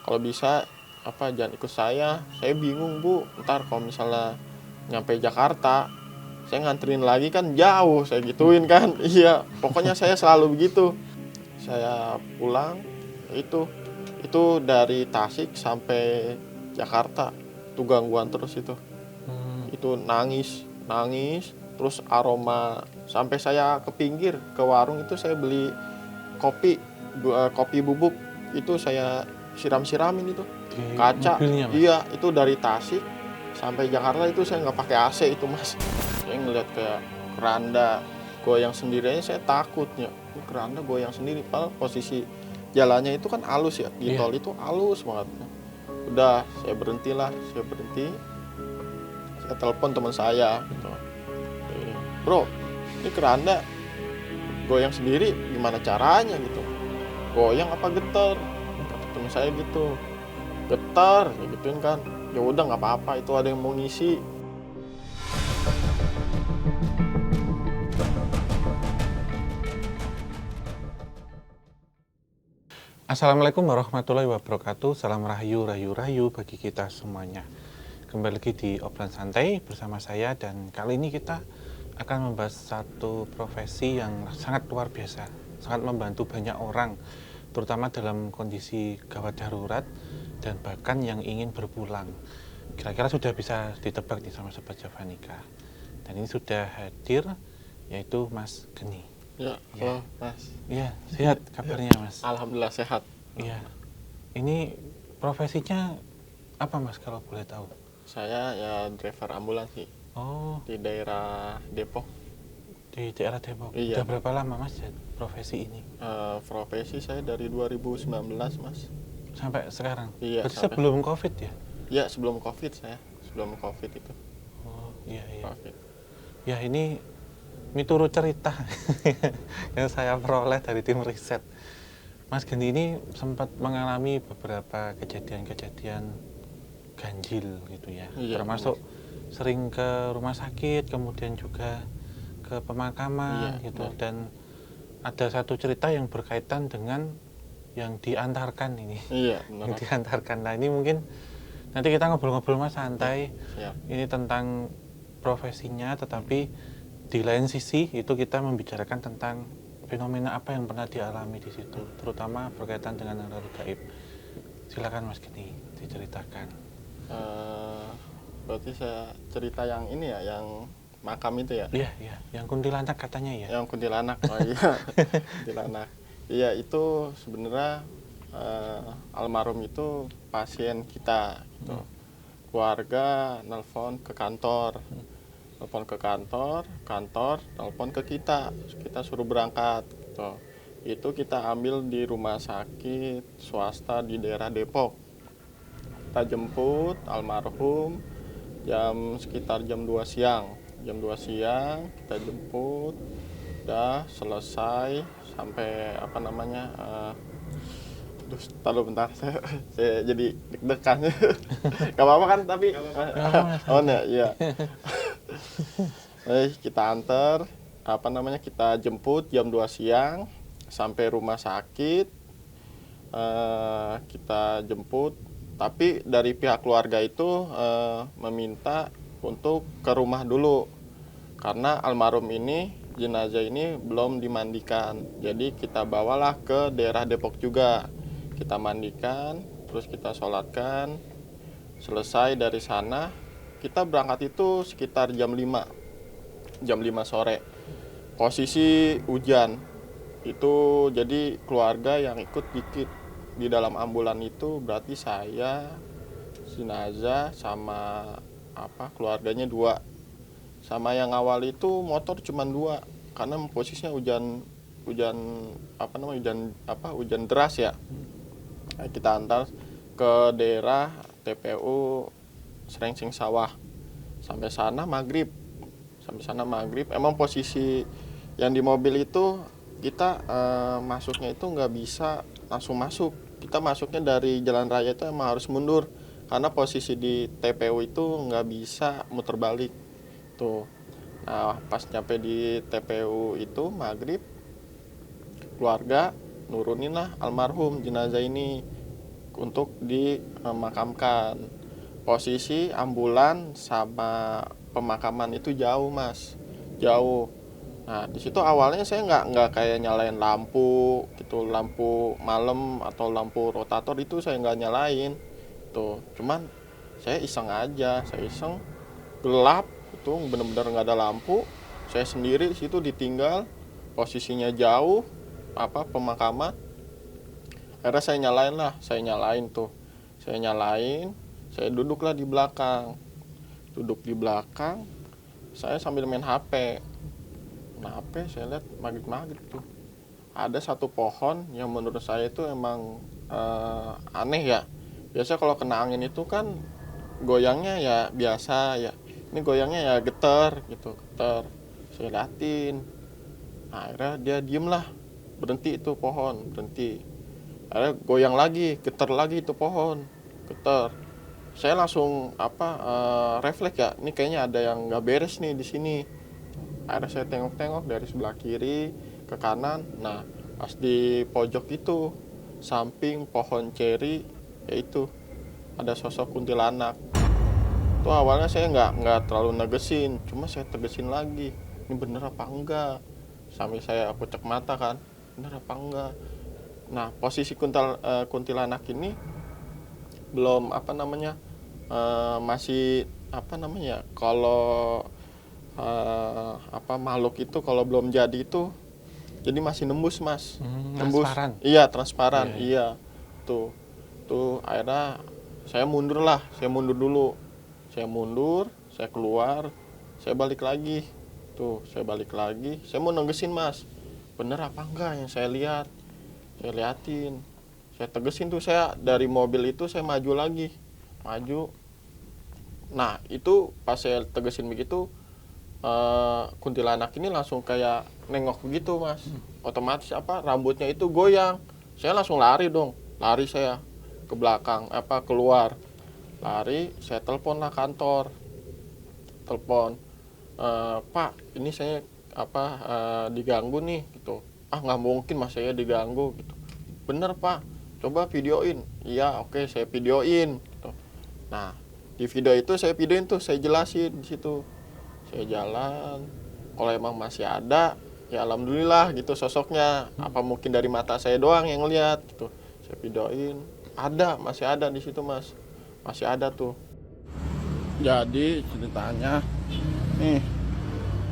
kalau bisa jangan ikut saya bingung Bu, ntar kalau misalnya nyampe Jakarta saya nganterin lagi kan jauh, saya gituin kan. Iya, pokoknya saya selalu begitu. Saya pulang itu dari Tasik sampai Jakarta itu gangguan terus itu nangis terus aroma, sampai saya ke pinggir ke warung itu saya beli kopi bubuk, itu saya siram-siramin itu Di kaca. mobilnya, Mas? Iya, itu dari Tasik sampai Jakarta itu saya nggak pakai AC itu Mas. Saya ngeliat kayak keranda goyang sendiri aja saya takutnya. Ini keranda goyang sendiri, padahal posisi jalannya itu kan halus ya, di tol itu halus banget. Udah, saya berhenti, saya telepon teman saya gitu. Bro, ini keranda goyang sendiri gimana caranya gitu, goyang apa getar, kata teman saya gitu. Getar ya gituin kan, ya udah nggak apa-apa, itu ada yang mau ngisi. Assalamualaikum warahmatullahi wabarakatuh. Salam rahayu bagi kita semuanya. Kembali lagi di obrolan santai bersama saya, dan kali ini kita akan membahas satu profesi yang sangat luar biasa, sangat membantu banyak orang, terutama dalam kondisi gawat darurat dan bahkan yang ingin berpulang. Kira-kira sudah bisa ditebak nih sama Sobat Javanika. Dan ini sudah hadir, yaitu Mas Geni. Ya, halo Mas. Iya, sehat kabarnya Mas? Alhamdulillah sehat. Iya. Ini profesinya apa Mas kalau boleh tahu? Saya ya driver ambulans sih. Oh, Di daerah Depok. di daerah Depok. Iya. Udah berapa lama Mas profesi ini? Profesi saya dari 2019 Mas. Sampai sekarang? Iya, Berarti sampai. sebelum Covid ya? Ya sebelum Covid saya. Sebelum Covid itu. Oh, iya. Covid. Ya, ini turut cerita yang saya peroleh dari tim riset. Mas Geni ini sempat mengalami beberapa kejadian-kejadian ganjil gitu ya. Iya, Termasuk sering ke rumah sakit, kemudian juga ke pemakaman Iya, gitu. benar. Dan ada satu cerita yang berkaitan dengan yang diantarkan ini. Iya, Yang benar. diantarkan. Nah, ini mungkin nanti kita ngobrol-ngobrol Mas santai. Siap. Ini tentang profesinya, tetapi di lain sisi itu kita membicarakan tentang fenomena apa yang pernah dialami di situ, terutama berkaitan dengan hal gaib. Silakan Mas Geni diceritakan. Berarti saya cerita yang ini ya, yang makam itu ya. Iya, yang kuntilanak katanya ya. Yang kuntilanak. Oh iya. Kuntilanak. Iya, itu sebenarnya almarhum itu pasien kita gitu. Keluarga nelpon ke kantor. Kantor telepon ke kita suruh berangkat gitu. Itu kita ambil di rumah sakit swasta di daerah Depok. Kita jemput almarhum sekitar jam 2 siang. Kita jemput, udah selesai sampai taruh bentar, saya jadi deg-degan. Gak apa-apa kan tapi? Oh iya. Kita antar, kita jemput jam 2 siang sampai rumah sakit. Kita jemput, tapi dari pihak keluarga itu meminta untuk ke rumah dulu karena almarhum ini, jenazah ini belum dimandikan. Jadi kita bawalah ke daerah Depok juga. Kita mandikan, terus kita sholatkan. Selesai dari sana, kita berangkat itu sekitar jam 5 sore. Posisi hujan. Itu jadi keluarga yang ikut dikit di dalam ambulan itu berarti saya, jenazah sama keluarganya 2. Sama yang awal itu motor cuma 2 karena posisinya hujan deras ya. Nah, kita antar ke daerah TPU Srengseng Sawah. Sampai sana maghrib. Emang posisi yang di mobil itu kita masuknya itu nggak bisa langsung masuk. Kita masuknya dari jalan raya itu emang harus mundur karena posisi di TPU itu nggak bisa muter balik tuh. Nah, pas nyampe di TPU itu maghrib, keluarga nurunin lah almarhum jenazah ini untuk dimakamkan. Posisi ambulan sama pemakaman itu jauh mas, jauh. Nah di situ awalnya saya nggak kayak nyalain lampu gitu, lampu malam atau lampu rotator itu saya nggak nyalain tuh. Cuman saya iseng aja, saya iseng gelap itu bener-bener nggak ada lampu. Saya sendiri di situ ditinggal, posisinya jauh pemakaman. Akhirnya saya nyalain tuh, saya duduklah di belakang, saya sambil main HP. Nah HP saya lihat maghrib tuh ada satu pohon yang menurut saya itu emang aneh ya. Biasa kalau kena angin itu kan goyangnya ya biasa ya, ini goyangnya ya getar gitu, getar. Saya liatin, nah, akhirnya dia diem lah, berhenti itu pohon, berhenti. Akhirnya goyang lagi, getar lagi itu pohon, getar. Saya langsung refleks ya, ini kayaknya ada yang nggak beres nih di sini. Akhirnya saya tengok-tengok dari sebelah kiri ke kanan. Nah pas di pojok itu samping pohon ceri, yaitu ada sosok kuntilanak. Tuh awalnya saya nggak terlalu negesin, cuma saya tegesin lagi, ini bener apa enggak, sambil saya kucek mata kan, bener apa enggak. Nah posisi kuntilanak ini belum masih kalau makhluk itu kalau belum jadi itu jadi masih nembus mas, nembus. Transparan. Iya transparan. Iya. Iya tuh akhirnya saya mundur dulu, saya keluar, saya balik lagi, saya mau negesin mas, bener apa enggak yang saya liatin, saya tegesin tuh, saya dari mobil itu saya maju. Nah itu pas saya tegesin begitu, kuntilanak ini langsung kayak nengok begitu mas, otomatis rambutnya itu goyang. Saya langsung lari saya ke belakang, keluar lari. Saya telepon lah kantor, Pak ini saya diganggu nih gitu. Nggak mungkin mas saya diganggu gitu, bener Pak, coba videoin. Iya oke, saya videoin gitu. Nah di video itu saya jelasin di situ, saya jalan, kalau emang masih ada ya alhamdulillah gitu sosoknya. Apa mungkin dari mata saya doang yang lihat gitu. Saya videoin, masih ada di situ mas, masih ada tuh. Jadi ceritanya nih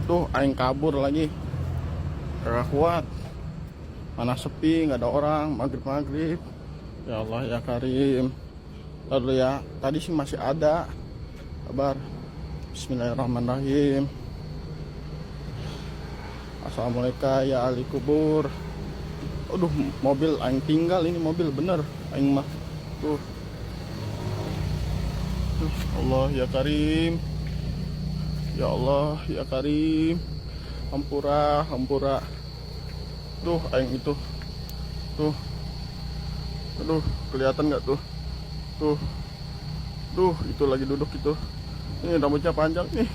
tuh aing kabur lagi, gak kuat, mana sepi, nggak ada orang, maghrib. Ya Allah ya Karim. Lalu ya tadi sih masih ada kabar. Bismillahirrahmanirrahim. Assalamualaikum ya ahli kubur. Aduh mobil aing tinggal, ini mobil bener aing mah tuh. Allah ya Karim, ya Allah ya Karim, hampura. Tuh aing itu tuh, aduh kelihatan nggak tuh itu lagi duduk itu, ini rambutnya panjang nih.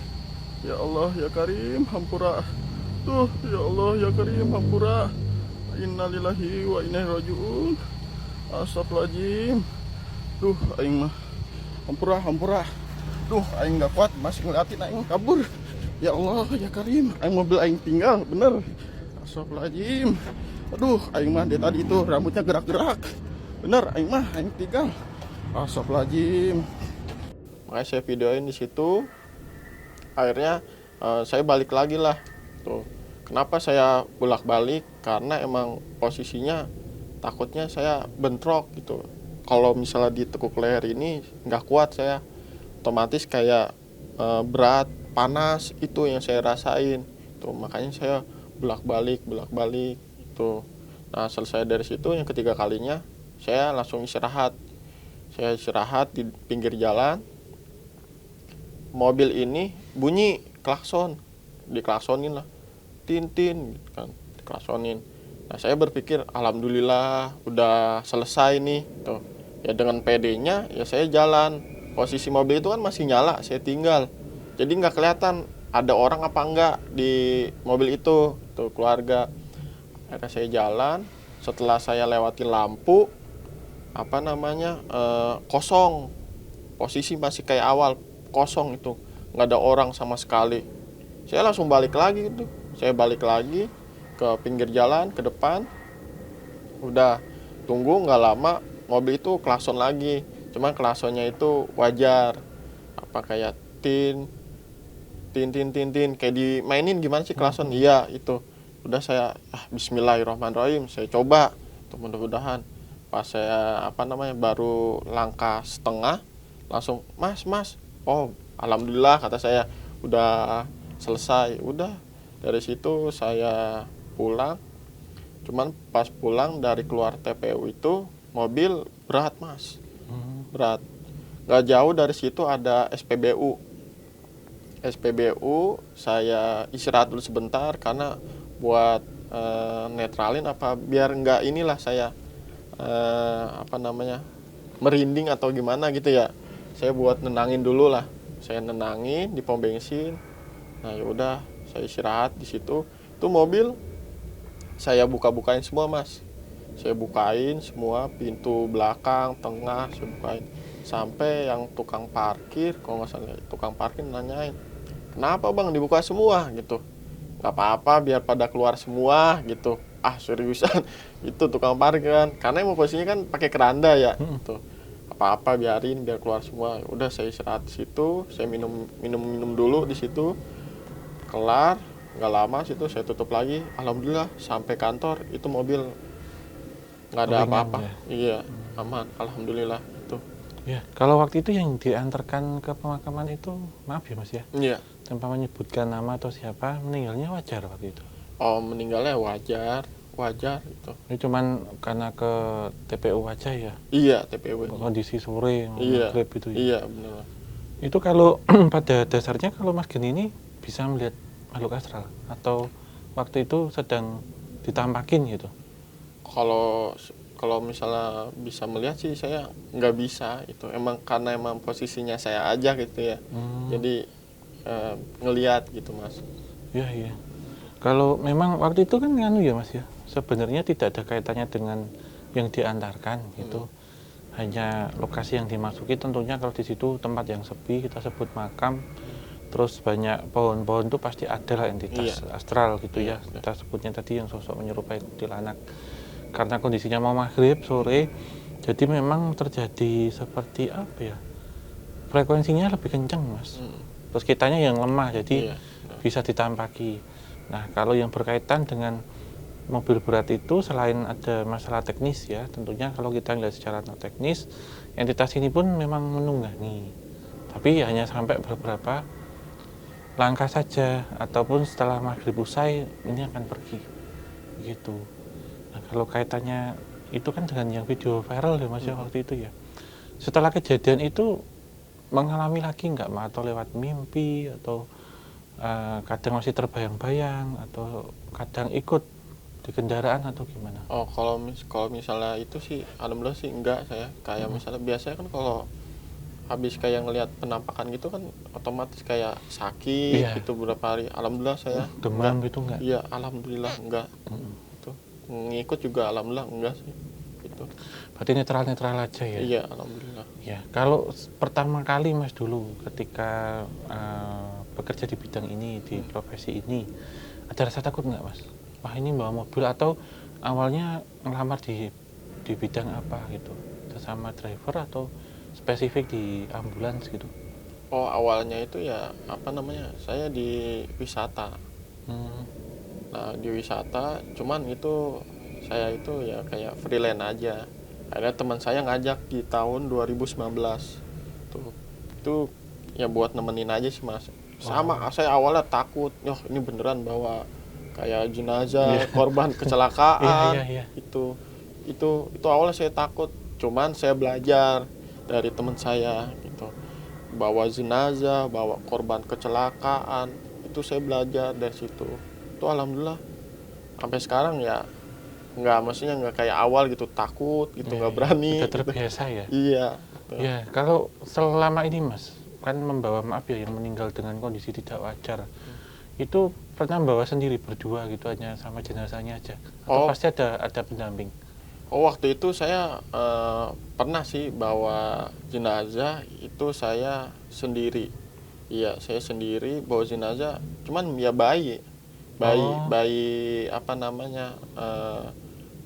Ya Allah ya Karim, hampura tuh. Ya Allah ya Karim, hampura. Innalillahi wa inna ilaihi rajiun. Astagfirullahaladzim. Tuh aing mah hampura. Duh aing nggak kuat, masih ngeliatin aing kabur. Ya Allah ya Karim, aing mobil aing tinggal bener. Astagfirullahaladzim. Aduh aing mah dari tadi itu rambutnya gerak-gerak bener, aing tinggal. Astagfirullahaladzim. Makanya saya videoin di situ. Akhirnya saya balik lagi lah tuh. Kenapa saya bolak-balik? Karena emang posisinya takutnya saya bentrok gitu. Kalau misalnya ditekuk leher ini nggak kuat saya, otomatis kayak berat, panas, itu yang saya rasain tuh. Makanya saya bolak-balik itu. Nah selesai dari situ, yang ketiga kalinya saya langsung istirahat. Saya istirahat di pinggir jalan. Mobil ini bunyi klakson, diklaksonin lah, tin gitu kan, diklaksonin. Nah saya berpikir alhamdulillah udah selesai nih tuh. Ya dengan PD-nya ya saya jalan. Posisi mobil itu kan masih nyala, saya tinggal. Jadi nggak kelihatan ada orang apa enggak di mobil itu tuh, keluarga. Akhirnya saya jalan. Setelah saya lewati lampu, apa namanya kosong, posisi masih kayak awal, kosong itu, nggak ada orang sama sekali. Saya langsung balik lagi gitu, saya balik lagi ke pinggir jalan ke depan, udah tunggu nggak lama mobil itu klakson lagi, cuman klaksonnya itu wajar, apa kayak tin tin tin tin tin kayak dimainin gimana sih klakson. Iya itu. Udah saya Bismillahirrahmanirrahim, saya coba tuh, mudah-mudahan. Pas saya apa namanya baru langkah setengah, langsung mas, oh alhamdulillah kata saya udah selesai. Udah dari situ saya pulang. Cuman pas pulang dari keluar TPU itu mobil berat mas, berat. Gak jauh dari situ ada SPBU. Saya istirahat dulu sebentar karena buat netralin apa biar nggak inilah saya apa namanya merinding atau gimana gitu ya. Saya buat nenangin dulu lah. Saya nenangin di pom bensin. Nah ya udah saya istirahat di situ. Itu mobil saya bukain semua mas. Saya bukain semua pintu belakang, tengah, saya bukain. Sampai yang tukang parkir, kalau nggak salah tukang parkir nanyain, kenapa bang dibuka semua gitu? Nggak apa-apa biar pada keluar semua gitu. Ah seriusan itu tukang parkir kan, karena emang posisinya kan pakai keranda ya gitu. Apa-apa biarin biar keluar semua. Udah saya istirahat di situ, saya minum dulu di situ. Kelar, nggak lama situ saya tutup lagi. Alhamdulillah sampai kantor itu mobil nggak ada Ringan apa-apa. ya? Iya aman, alhamdulillah itu. Ya, kalau waktu itu yang diantarkan ke pemakaman itu, maaf ya mas ya, Iya. tanpa menyebutkan nama atau siapa, meninggalnya wajar waktu itu. Oh meninggalnya wajar itu. Ini cuman karena ke TPU aja ya, Iya TPW. kondisi sore, Iya, maghrib itu ya. iya benar. Itu kalau pada dasarnya kalau Mas Geni ini bisa melihat makhluk astral atau waktu itu sedang ditampakin gitu. Kalau kalau misalnya bisa melihat sih saya nggak bisa itu. Emang karena emang posisinya saya aja gitu ya. Jadi ngelihat gitu mas. Iya iya. Kalau memang waktu itu kan nganu ya Mas ya, sebenarnya tidak ada kaitannya dengan yang diantarkan gitu. Hanya lokasi yang dimasuki tentunya kalau di situ tempat yang sepi kita sebut makam. Terus banyak pohon-pohon itu pasti ada lah entitas astral gitu ya. Kita sebutnya tadi yang sosok menyerupai kuntilanak. Karena kondisinya mau maghrib sore, jadi memang terjadi seperti apa ya? Frekuensinya lebih kencang mas. Terus kitanya yang lemah jadi bisa ditampaki. Nah kalau yang berkaitan dengan mobil berat itu selain ada masalah teknis ya, tentunya kalau kita lihat secara teknis, entitas ini pun memang menunggangi. Tapi hanya sampai beberapa langkah saja ataupun setelah maghrib usai ini akan pergi gitu. Nah kalau kaitannya itu kan dengan yang video viral ya mas ya waktu itu ya, setelah kejadian itu mengalami lagi nggak atau lewat mimpi atau kadang masih terbayang-bayang atau kadang ikut di kendaraan atau gimana? Oh kalau misalnya itu sih alhamdulillah sih enggak. Saya kayak misalnya biasanya kan kalau habis kayak ngelihat penampakan gitu kan otomatis kayak sakit gitu beberapa hari. Alhamdulillah saya demam gitu enggak? Iya alhamdulillah enggak. Itu ngikut juga alhamdulillah enggak sih gitu. Berarti netral-netral aja ya? Iya alhamdulillah. Ya kalau pertama kali mas dulu ketika bekerja di bidang ini, di profesi ini, ada rasa takut nggak mas? Wah ini bawa mobil atau awalnya ngelamar di bidang apa gitu? Sesama driver atau spesifik di ambulans gitu? Oh awalnya itu ya apa namanya saya di wisata. Nah di wisata cuman itu saya itu ya kayak freelance aja. Akhirnya teman saya ngajak di tahun 2019 tuh itu ya buat nemenin aja sih mas. Sama saya awalnya takut, ini beneran bawa kayak jenazah korban kecelakaan. Itu awalnya saya takut, cuman saya belajar dari teman saya gitu, bawa jenazah, bawa korban kecelakaan, itu saya belajar dari situ. Itu alhamdulillah sampai sekarang ya maksudnya nggak kayak awal gitu takut gitu, nggak berani. Udah terbiasa ya. Iya. Ya kalau selama ini mas kan membawa maaf ya yang meninggal dengan kondisi tidak wajar, itu pernah membawa sendiri berdua gitu hanya sama jenazahnya aja atau pasti ada pendamping? Oh, waktu itu saya pernah sih bawa jenazah itu saya sendiri. Iya, saya sendiri bawa jenazah, cuman ya bayi, bayi, Oh, bayi apa namanya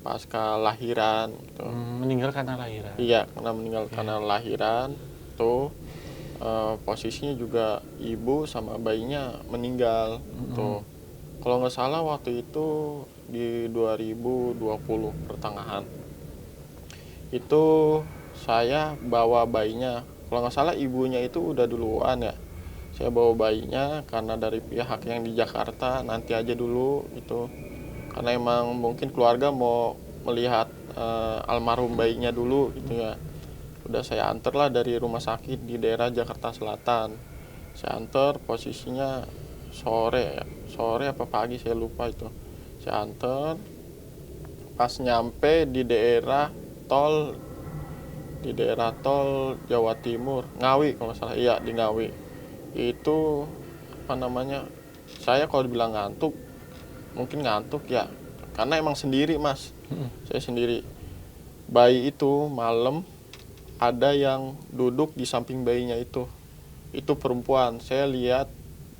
pasca lahiran gitu. meninggal karena lahiran. Iya, karena meninggal Ya. karena lahiran tuh posisinya juga ibu sama bayinya meninggal tuh. Kalau nggak salah waktu itu di 2020 pertengahan. Itu saya bawa bayinya. Kalau nggak salah ibunya itu udah duluan ya. Saya bawa bayinya karena dari pihak yang di Jakarta nanti aja dulu itu. Karena emang mungkin keluarga mau melihat almarhum bayinya dulu gitu ya. Udah saya antar lah dari rumah sakit di daerah Jakarta Selatan. Saya antar posisinya sore ya. Sore apa pagi saya lupa itu. Saya antar pas nyampe tol di daerah tol Jawa Timur, Ngawi kalau nggak salah, iya di Ngawi. Itu apa namanya? Saya kalau dibilang ngantuk, mungkin ngantuk ya, karena emang sendiri mas. Saya sendiri. Bayi itu malam ada yang duduk di samping bayinya itu. Itu perempuan. Saya lihat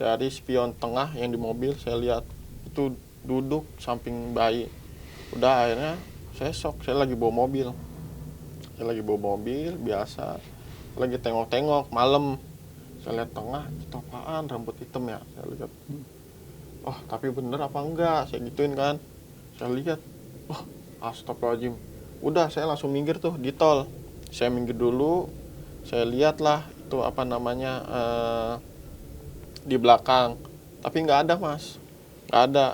dari spion tengah yang di mobil, saya lihat itu duduk samping bayi. Udah akhirnya saya shock, saya lagi bawa mobil. Saya lagi bawa mobil biasa, lagi tengok-tengok malam. Saya lihat tengah, itu apaan rambut hitam ya? Saya lihat, oh tapi bener apa enggak? Saya gituin kan. Saya lihat, oh astagfirullahaladzim. Udah saya langsung minggir tuh di tol. Saya minggir dulu, saya lihat lah itu apa namanya di belakang. Tapi nggak ada mas, nggak ada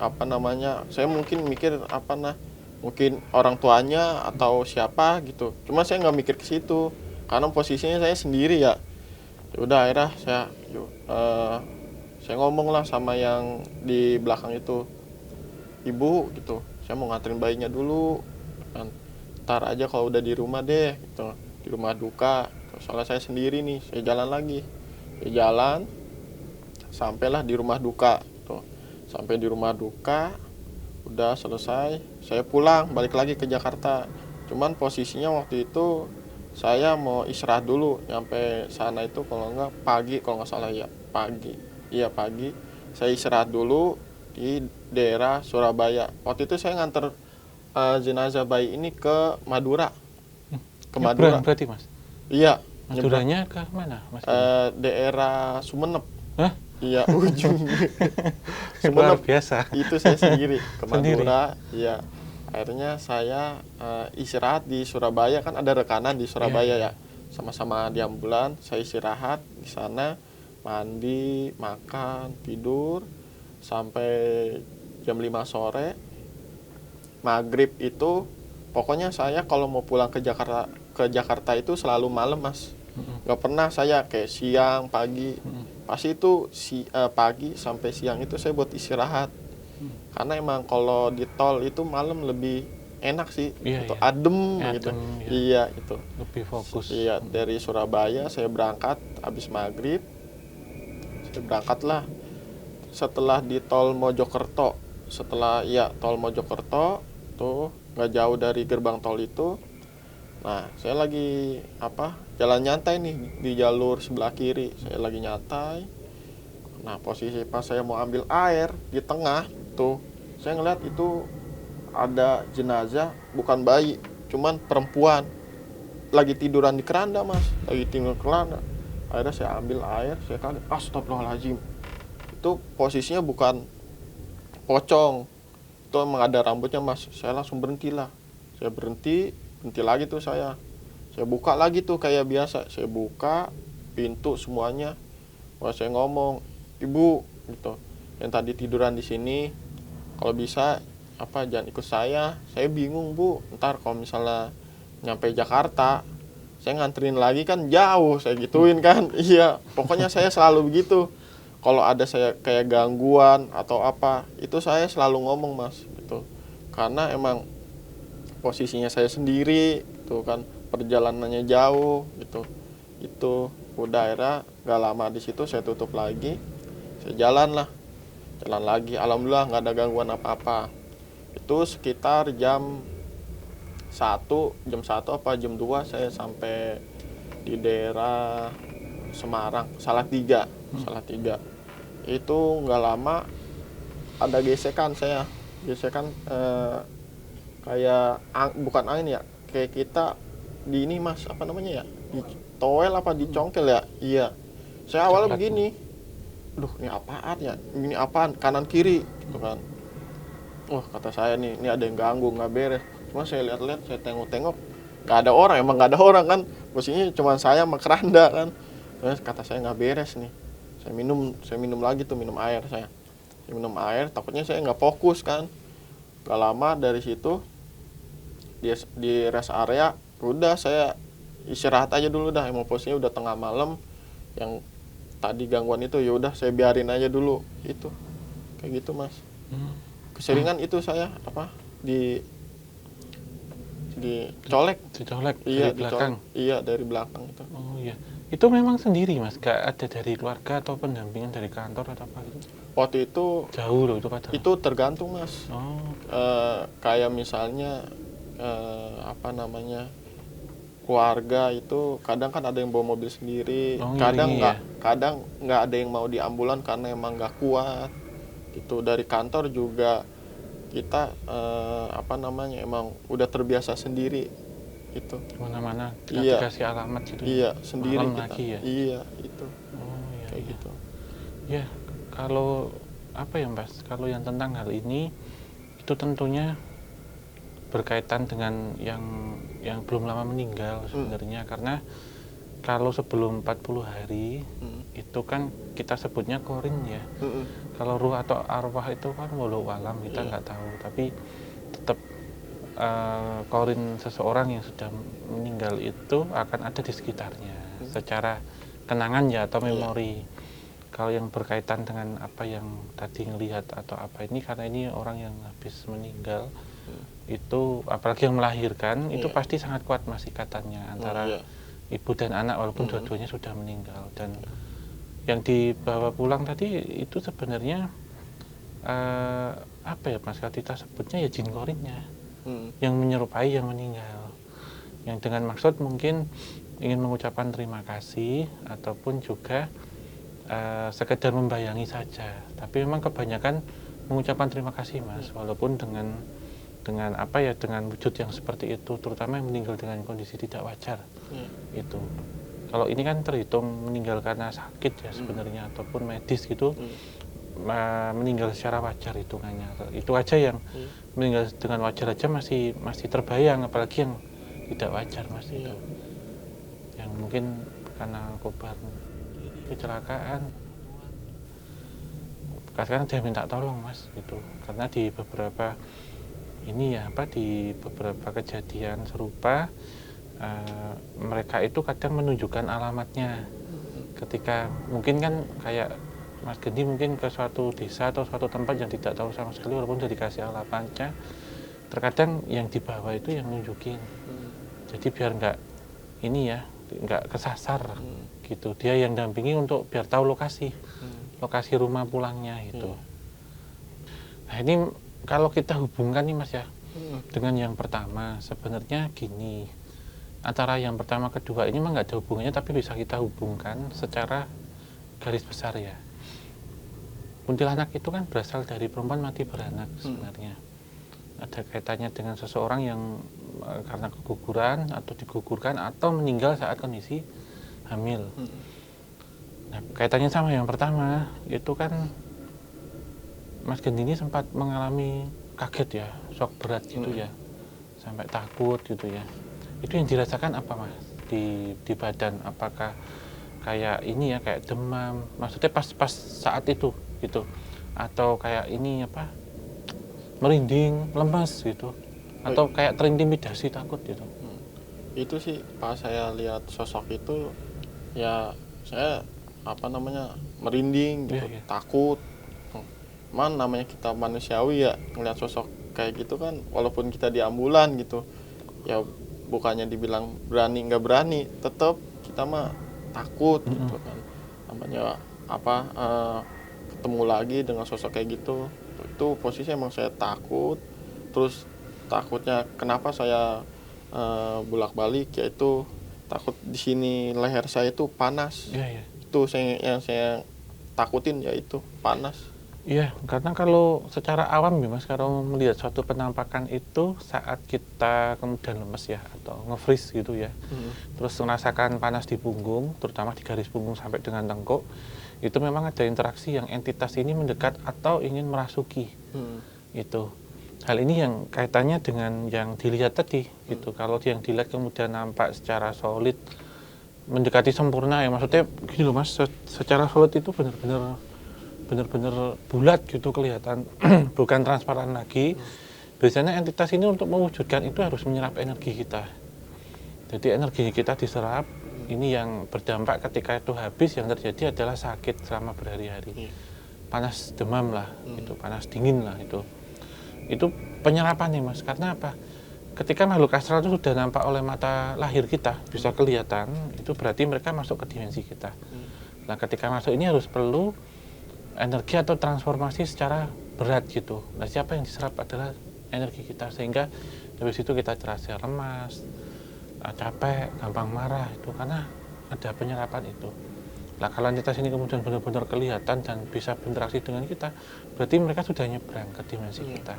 apa namanya. Saya mungkin mikir apa nah, mungkin orang tuanya atau siapa gitu. Cuma saya nggak mikir ke situ karena posisinya saya sendiri ya. Ya udah akhirnya saya ngomong lah sama yang di belakang itu, ibu gitu, saya mau nganterin bayinya dulu kan, ntar aja kalau udah di rumah deh gitu, di rumah duka gitu. Soalnya saya sendiri nih, saya jalan lagi, saya jalan sampailah di rumah duka tuh. Sampai di rumah duka udah selesai, saya pulang balik lagi ke Jakarta. Cuman posisinya waktu itu saya mau istirahat dulu, nyampe sana itu kalau nggak pagi, kalau nggak salah ya pagi, iya pagi. Saya istirahat dulu di daerah Surabaya. Waktu itu saya nganter jenazah bayi ini ke Madura, ke Nyebrang Madura. berarti mas? Iya, Mas nyebrang. Duranya ke mana mas? Daerah Sumeneb. Hah? Iya, ujung. Luar Sumeneb. biasa. Itu saya sendiri ke Sendiri? Madura. Iya. Akhirnya saya istirahat di Surabaya, kan ada rekanan di Surabaya Iya, ya. Sama-sama di ambulan, saya istirahat di sana, mandi, makan, tidur sampai jam 5 sore. Maghrib itu pokoknya saya kalau mau pulang ke Jakarta itu selalu malam mas, nggak pernah saya kayak siang pagi. Pasti itu pagi sampai siang itu saya buat istirahat, karena emang kalau di tol itu malam lebih enak sih. Iya, Itu iya. adem gitu. Adem, ya. Iya itu. Lebih fokus. Iya, dari Surabaya saya berangkat habis maghrib, saya berangkatlah setelah di tol Mojokerto. Setelah ya tol Mojokerto tuh nggak jauh dari gerbang tol itu. Nah, saya lagi jalan nyantai nih di jalur sebelah kiri. Saya lagi nyantai. Nah, posisi pas saya mau ambil air di tengah tuh, saya ngeliat itu ada jenazah, bukan bayi, cuman perempuan lagi tiduran di keranda mas, lagi tidur di keranda. Akhirnya saya ambil air, saya kaget, astagfirullahaladzim. Itu posisinya bukan pocong, itu emang ada rambutnya mas. Saya langsung berhenti lah, saya berhenti lagi tuh saya buka lagi tuh kayak biasa, saya buka pintu semuanya. Wah, saya ngomong, ibu gitu, yang tadi tiduran di sini, kalau bisa jangan ikut saya bingung bu, ntar kalau misalnya nyampe Jakarta saya nganterin lagi kan jauh, saya gituin kan. Iya, pokoknya saya selalu begitu. Kalau ada saya kayak gangguan atau apa, itu saya selalu ngomong mas gitu, karena emang posisinya saya sendiri gitu kan, perjalanannya jauh gitu. Itu udah akhirnya gak lama di situ saya tutup lagi, saya jalan lagi, alhamdulillah nggak ada gangguan apa-apa. Itu sekitar jam jam 1 apa jam 2 saya sampai di daerah Semarang, Salatiga. Itu nggak lama ada gesekan kayak bukan angin ya, kayak kita di ini mas, apa namanya ya, di towel apa dicongkel ya, iya. Saya awalnya begini, duh ini apaan ya, ini apaan, kanan kiri gitu kan. Wah kata saya nih, ini ada yang ganggu, nggak beres. Cuma saya lihat-lihat, saya tengok-tengok, nggak ada orang, emang nggak ada orang kan, posisinya cuma saya sama keranda kan. Terus kata saya nggak beres nih, saya minum lagi tuh, minum air, takutnya saya nggak fokus kan. Gak lama dari situ di rest area udah saya istirahat aja dulu dah, emang posisinya udah tengah malam, yang tadi gangguan itu ya udah saya biarin aja dulu, itu kayak gitu mas. Keseringan itu saya apa dicolek iya, dari belakang. Iya dari belakang itu. Oh iya, itu memang sendiri mas, gak ada dari keluarga atau pendampingan dari kantor atau apa gitu? Waktu itu Jauh loh itu padahal. itu tergantung mas. Oh. Kayak misalnya apa namanya, keluarga itu kadang kan ada yang bawa mobil sendiri, kadang nggak ada yang mau di ambulan karena emang nggak kuat gitu. Dari kantor juga kita apa namanya, emang udah terbiasa sendiri itu, Mana-mana iya, dikasih alamat gitu. iya sendiri malam kita lagi ya. iya itu. Oh iya, kayak iya. gitu Ya kalau apa ya mas, kalau yang tentang hal ini itu tentunya berkaitan dengan yang belum lama meninggal sebenarnya. Karena kalau sebelum 40 hari itu kan kita sebutnya korin ya. Kalau ruh atau arwah itu kan walau alam, kita nggak tahu, tapi tetap korin seseorang yang sudah meninggal itu akan ada di sekitarnya secara kenangan ya atau memori. Kalau yang berkaitan dengan apa yang tadi ngelihat atau apa ini, karena ini orang yang habis meninggal, itu apalagi yang melahirkan, itu pasti sangat kuat mas ikatannya antara ibu dan anak walaupun dua-duanya sudah meninggal. Dan yang dibawa pulang tadi itu sebenarnya apa ya mas, kalau kita sebutnya ya jin korinnya yang menyerupai yang meninggal, yang dengan maksud mungkin ingin mengucapkan terima kasih ataupun juga sekedar membayangi saja. Tapi memang kebanyakan mengucapkan terima kasih mas, walaupun dengan apa ya, dengan wujud yang seperti itu, terutama yang meninggal dengan kondisi tidak wajar. Itu kalau ini kan terhitung meninggal karena sakit ya sebenarnya, ataupun medis gitu, meninggal secara wajar hitungannya. Itu aja yang meninggal dengan wajar aja masih terbayang, apalagi yang tidak wajar mas. Itu yang mungkin karena kobar kecelakaan, sekarang dia minta tolong mas gitu. Karena di beberapa kejadian serupa mereka itu kadang menunjukkan alamatnya ketika mungkin kan kayak Mas Gendi mungkin ke suatu desa atau suatu tempat yang tidak tahu sama sekali, walaupun sudah dikasih alamatnya, terkadang yang dibawa itu yang nunjukin. Jadi biar nggak kesasar gitu, dia yang dampingi untuk biar tahu lokasi rumah pulangnya itu. Nah ini kalau kita hubungkan nih mas ya dengan yang pertama, sebenarnya gini, antara yang pertama kedua ini memang nggak ada hubungannya, tapi bisa kita hubungkan secara garis besar ya. Kuntilanak itu kan berasal dari perempuan mati beranak sebenarnya. Ada kaitannya dengan seseorang yang karena keguguran atau digugurkan atau meninggal saat kondisi hamil. Nah, kaitannya sama yang pertama, itu kan Mas Gendi ini sempat mengalami kaget ya, shock berat gitu ya, sampai takut gitu ya. Itu yang dirasakan apa mas di badan? Apakah kayak ini ya, kayak demam? Maksudnya pas saat itu gitu, atau kayak ini apa, merinding, lemas gitu, atau kayak terintimidasi, takut gitu? Itu sih pas saya lihat sosok itu ya saya apa namanya, merinding gitu, takut. Man namanya kita manusiawi ya, ngeliat sosok kayak gitu kan, walaupun kita di ambulan gitu ya, bukannya dibilang berani nggak berani, tetap kita mah takut gitu kan. Namanya apa, ketemu lagi dengan sosok kayak gitu, itu posisi emang saya takut. Terus takutnya kenapa saya bolak-balik, yaitu takut di sini leher saya itu panas. Iya, iya. Itu yang saya takutin, yaitu panas. Iya, karena kalau secara awam ya Mas, kalau melihat suatu penampakan itu saat kita kemudian lemes ya, atau nge-freeze gitu ya, terus merasakan panas di punggung, terutama di garis punggung sampai dengan tengkuk, itu memang ada interaksi yang entitas ini mendekat atau ingin merasuki. Itu. Hal ini yang kaitannya dengan yang dilihat tadi, gitu. Kalau yang dilihat kemudian nampak secara solid, mendekati sempurna ya, maksudnya gini loh Mas, secara solid itu benar-benar bulat gitu kelihatan, bukan transparan lagi. Biasanya entitas ini untuk mewujudkan itu harus menyerap energi kita. Jadi energi kita diserap, ini yang berdampak ketika itu habis, yang terjadi adalah sakit selama berhari-hari. Panas demam lah, itu panas dingin lah itu. Itu penyerapan nih Mas, karena apa? Ketika makhluk astral itu sudah nampak oleh mata lahir kita, bisa kelihatan, itu berarti mereka masuk ke dimensi kita. Nah ketika masuk ini harus perlu energi atau transformasi secara berat gitu. Nah siapa yang diserap adalah energi kita, sehingga dari situ kita terasa lemas, capek, gampang marah, itu karena ada penyerapan itu. Nah kalau entitas ini kemudian benar-benar kelihatan dan bisa berinteraksi dengan kita, berarti mereka sudah nyebrang ke dimensi kita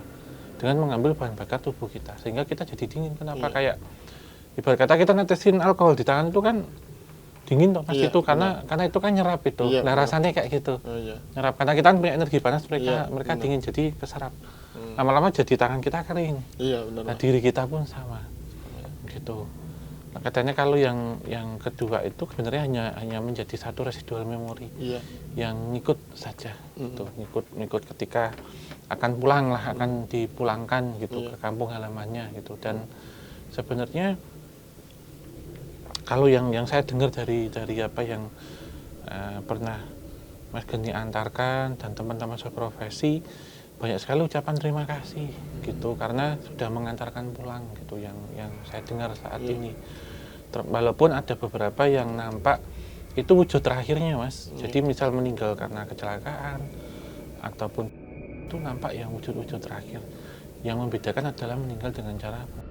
dengan mengambil bahan bakar tubuh kita, sehingga kita jadi dingin. Kenapa? Kayak ibarat kata kita netesin alkohol di tangan itu kan dingin toh Mas, itu karena itu kan nyerap itu. Nah rasanya kayak gitu, nyerap karena kita kan punya energi panas, mereka dingin, jadi keserap. Lama-lama jadi tangan kita kering. Nah diri kita pun sama gitu. Nah, katanya kalau yang kedua itu sebenarnya hanya menjadi satu residual memori yang ngikut saja, gitu. ngikut ketika akan pulang lah, akan dipulangkan gitu ke kampung halamannya gitu. Dan sebenarnya kalau yang saya dengar dari apa yang pernah Mas Geni antarkan dan teman-teman seprofesi, banyak sekali ucapan terima kasih gitu karena sudah mengantarkan pulang gitu, yang saya dengar saat ini. Walaupun ada beberapa yang nampak itu wujud terakhirnya Mas. Jadi misal meninggal karena kecelakaan ataupun itu nampak yang wujud-wujud terakhir. Yang membedakan adalah meninggal dengan cara apa?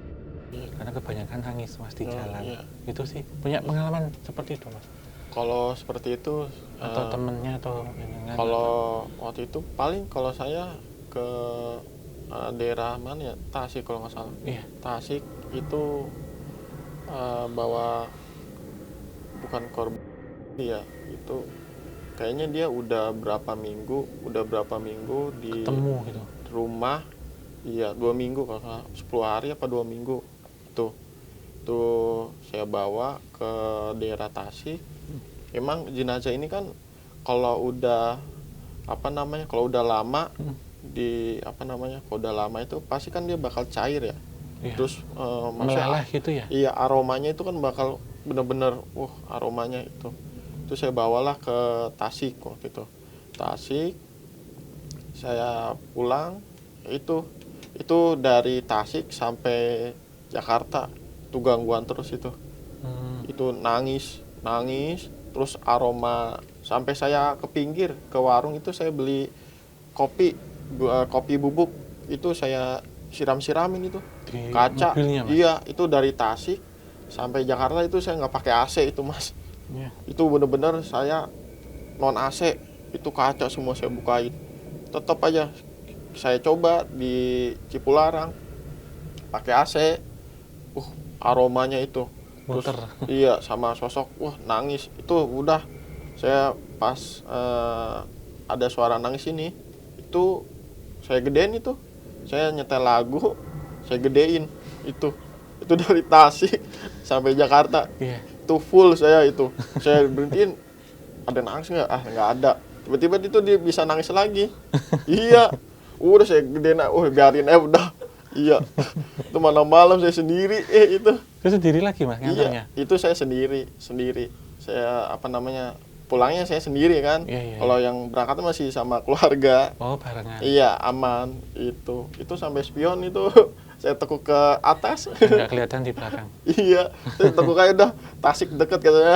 Karena kebanyakan nangis Mas di jalan. Itu sih punya pengalaman seperti itu Mas. Kalau seperti itu atau temennya atau kalau waktu itu paling kalau saya ke daerah mana ya, Tasik kalau nggak salah. Tasik itu bawa bukan korban dia, itu kayaknya dia udah berapa minggu di ketemu gitu rumah. 2 minggu kalau salah, 10 hari apa 2 minggu. Tuh saya bawa ke daerah Tasik. Emang jenazah ini kan kalau udah kalau udah lama kalau udah lama itu pasti kan dia bakal cair ya. Terus meleleh gitu ya. Iya, aromanya itu kan bakal bener-bener aromanya itu. Terus saya bawalah ke Tasik waktu itu. Tasik, saya pulang itu dari Tasik sampai Jakarta itu gangguan terus itu. Itu nangis terus aroma, sampai saya ke pinggir ke warung itu saya beli kopi bubuk, itu saya siram-siramin itu di kaca mobilnya, Mas. Iya, itu dari Tasik sampai Jakarta itu saya nggak pakai AC itu Mas. Itu bener-bener saya non AC, itu kaca semua saya bukain. Tetap aja saya coba di Cipularang pakai AC, aromanya itu terus iya, sama sosok nangis itu udah. Saya pas ada suara nangis ini, itu saya gedein, itu saya nyetel lagu, saya gedein itu dari Tasik sampai Jakarta. Itu full saya berhentiin. Ada nangis nggak? Nggak ada. Tiba-tiba itu dia bisa nangis lagi. Iya, udah saya gedein, biarin aja udah. Iya, itu malam-malam saya sendiri itu sendiri lagi Mas ngantarnya? Iya, itu saya sendiri. Saya pulangnya saya sendiri kan. Kalau yang berangkat masih sama keluarga. Barengan. Iya, aman. Itu sampai spion itu saya tekuk ke atas. Nggak kelihatan di belakang. Iya, saya tekuk aja udah, Tasik deket katanya.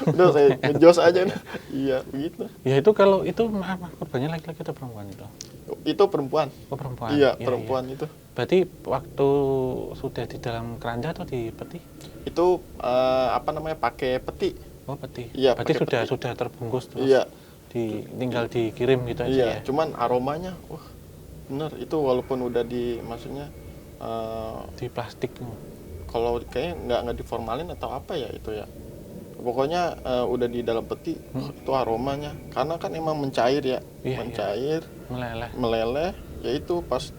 Udah saya ngejos aja. Iya, begitu. Ya itu kalau itu korbannya laki-laki atau perempuan itu? Itu perempuan. Oh, perempuan. Iya, Iya, perempuan iya. itu. Berarti waktu sudah di dalam keranda atau di peti? Itu apa namanya? Pakai peti. Oh, peti. Iya, Berarti pakai sudah peti. sudah terbungkus terus Iya, tinggal dikirim gitu aja iya. ya. Cuman aromanya, wah, bener itu walaupun udah maksudnya Di plastik. kalau kayaknya nggak diformalin atau apa ya itu ya. Pokoknya udah di dalam peti, itu aromanya. Karena kan emang mencair ya, Iya, mencair, meleleh. meleleh. Ya itu pas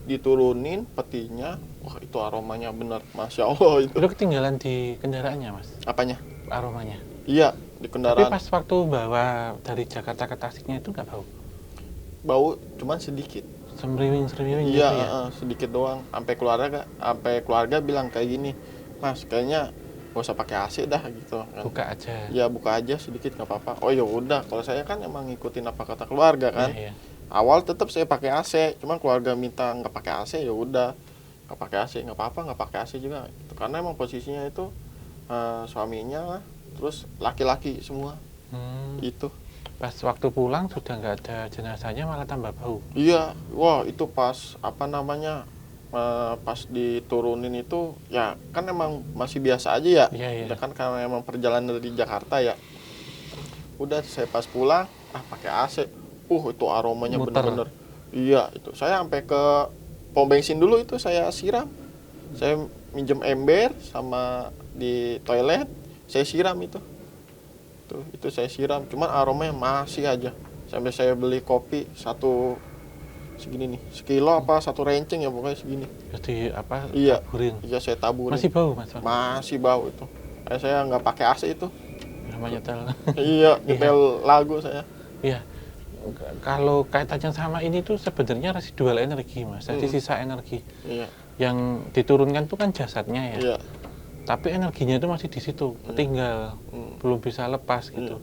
diturunin petinya, wah itu aromanya bener, masya Allah itu. Itu ketinggalan di kendaraannya, Mas, Apanya? aromanya. Iya, di Tapi kendaraan. pas waktu bawa dari Jakarta ke Tasiknya itu nggak bau? Bau cuman sedikit. Semriwing-semriwing Iya, gitu ya? sedikit doang. Sampai keluarga bilang kayak gini, Mas, kayaknya gak usah pakai AC dah gitu kan. Buka aja. Ya buka aja sedikit nggak apa-apa. Oh ya udah, kalau saya kan emang ngikutin apa kata keluarga kan. Iya, iya. Awal tetap saya pakai AC, cuman keluarga minta nggak pakai AC, ya udah nggak pakai AC, nggak apa-apa nggak pakai AC juga. Gitu. Karena emang posisinya itu suaminya, terus laki-laki semua itu. Pas waktu pulang sudah nggak ada jenazahnya, malah tambah bau. Iya, wah itu pas apa namanya pas diturunin itu ya kan emang masih biasa aja ya. Iya, iya. Ya kan karena emang perjalanan dari Jakarta ya. Udah saya pas pulang pakai AC. Itu aromanya Muter. bener-bener. Iya, itu. Saya sampai ke pom bensin dulu itu saya siram. Saya minjem ember sama di toilet, saya siram itu. Itu saya siram, cuman aromanya masih aja. Sampai saya beli kopi segini nih, sekilo apa satu renceng ya pokoknya segini. Jadi apa? Iya, Taburin. iya saya taburin. Masih bau, Mas? Masih bau itu. Saya nggak pakai AC itu. Sama nyetel. Iya, nyetel lagu saya. Iya. Kalau kaitannya sama ini tuh sebenarnya residual energi, Mas. Jadi sisa energi. Iya. Yang diturunkan tuh kan jasadnya ya. Iya. Tapi energinya itu masih di situ, tinggal belum bisa lepas gitu.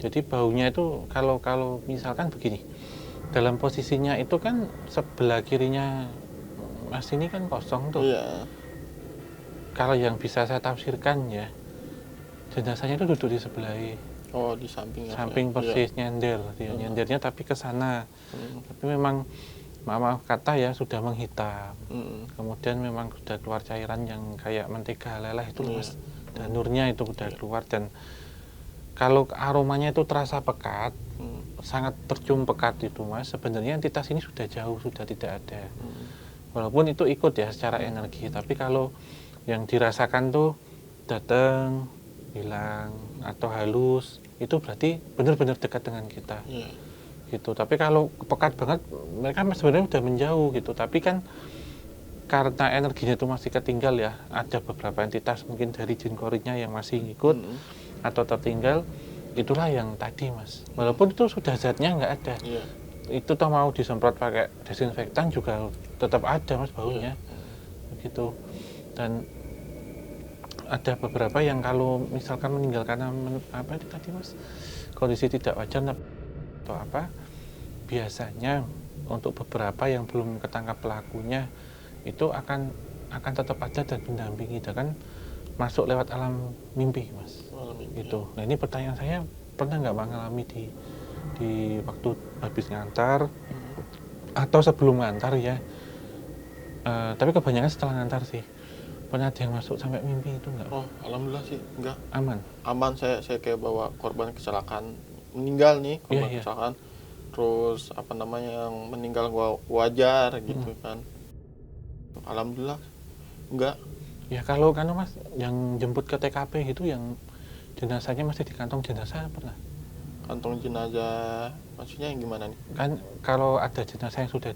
Jadi baunya itu kalau misalkan begini, dalam posisinya itu kan sebelah kirinya Mas ini kan kosong tuh. Iya. Kalau yang bisa saya tafsirkan ya, jenazahnya itu duduk di sebelah Oh, di samping. samping persis nyender, dia nyendernya tapi ke sana. Tapi memang maaf kata ya sudah menghitam. Kemudian memang sudah keluar cairan yang kayak mentega leleh itu Mas. Danurnya itu sudah keluar dan kalau aromanya itu terasa pekat, sangat tercium pekat itu Mas. Sebenarnya entitas ini sudah jauh, sudah tidak ada. Walaupun itu ikut ya secara energi, tapi kalau yang dirasakan tuh datang, hilang atau halus, itu berarti benar-benar dekat dengan kita. Gitu. Tapi kalau pekat banget mereka sebenarnya sudah menjauh gitu, tapi kan karena energinya itu masih ketinggal ya, ada beberapa entitas mungkin dari jin korinnya yang masih ngikut atau tertinggal, itulah yang tadi Mas. Walaupun itu sudah zatnya nggak ada, itu toh mau disemprot pakai desinfektan juga tetap ada Mas baunya, begitu. Dan ada beberapa yang kalau misalkan meninggal karena apa itu tadi Mas, kondisi tidak wajar atau apa, biasanya untuk beberapa yang belum ketangkap pelakunya itu akan tetap ada dan mendampingi, dan masuk lewat alam mimpi Mas. Gitu. Nah ini pertanyaan saya, pernah nggak mengalami di waktu habis ngantar atau sebelum ngantar ya, tapi kebanyakan setelah ngantar sih, pernah ada yang masuk sampai mimpi itu nggak? Oh, alhamdulillah sih enggak. Aman. Saya kayak bawa korban kecelakaan meninggal nih, korban kecelakaan. Terus apa namanya yang meninggal wajar gitu kan. Alhamdulillah enggak. Ya kalau Mas yang jemput ke TKP itu yang jenazahnya masih di kantong jenazah pernah? Kantong jenazah maksudnya yang gimana nih? Kan kalau ada jenazah yang sudah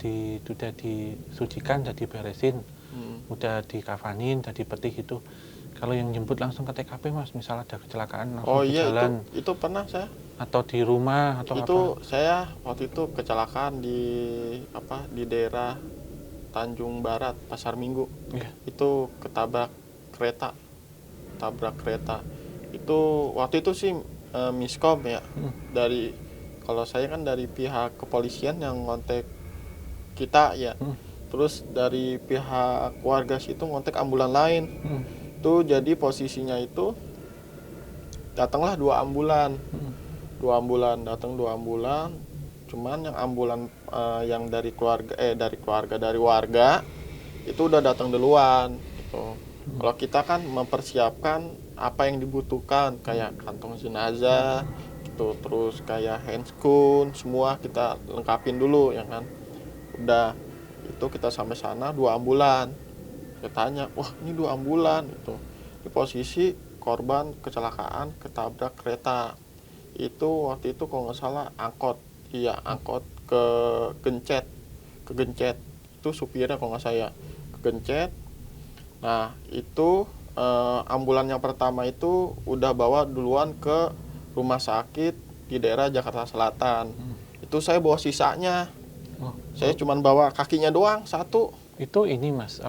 disucikan, sudah diberesin, udah dikafanin, udah dipetih gitu. Kalau yang jemput langsung ke TKP Mas, misal ada kecelakaan langsung di jalan. Itu pernah saya. Atau di rumah atau itu apa? Saya waktu itu kecelakaan di daerah Tanjung Barat, Pasar Minggu. Itu ketabrak kereta. Itu waktu itu sih miskom ya. Dari kalau saya kan dari pihak kepolisian yang ngontek kita ya. Terus dari pihak keluarga situ ngontek ambulan lain. Tuh jadi posisinya itu datanglah dua ambulan. Datang dua ambulan. Cuman yang ambulan yang dari dari warga itu udah datang duluan gitu. Kalau kita kan mempersiapkan apa yang dibutuhkan kayak kantong jenazah gitu, terus kayak handscoon semua kita lengkapin dulu ya kan. Udah itu kita sampai sana 2 ambulan. Saya tanya, wah ini 2 ambulan gitu. Di posisi korban kecelakaan ketabrak kereta. Itu waktu itu kalau nggak salah angkot, iya angkot kegencet, kegencet. Itu supirnya kalau nggak saya kegencet. Nah itu ambulan yang pertama itu udah bawa duluan ke rumah sakit di daerah Jakarta Selatan. Itu saya bawa sisanya. Oh, Saya cuman bawa kakinya doang satu. itu ini Mas,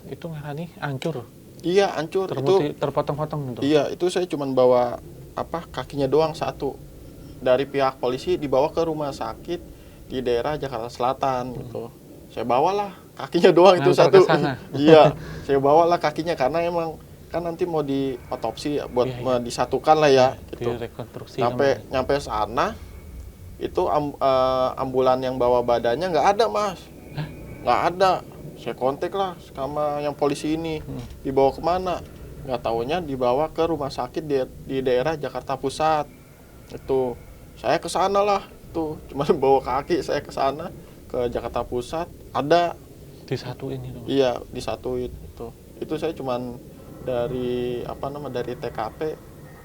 itu ngarani hancur, Iya hancur itu. terpotong-potong gitu. Iya itu saya cuman bawa kakinya doang satu. Dari pihak polisi dibawa ke rumah sakit di daerah Jakarta Selatan gitu. Saya bawalah kakinya doang itu Ngantar satu. ke sana. Iya, saya bawalah kakinya karena emang kan nanti mau diotopsi ya, buat Iya. disatukan lah ya gitu. Direkonstruksi Nyampe sana itu ambulan yang bawa badannya nggak ada Mas. Nggak ada. Saya kontak lah sama yang polisi ini. Dibawa kemana? Nggak taunya dibawa ke rumah sakit di daerah Jakarta Pusat. Itu saya ke sana lah. Itu cuma bawa kaki saya ke sana ke Jakarta Pusat. Ada. disatuin itu. Iya disatuin itu. Itu saya cuman dari dari TKP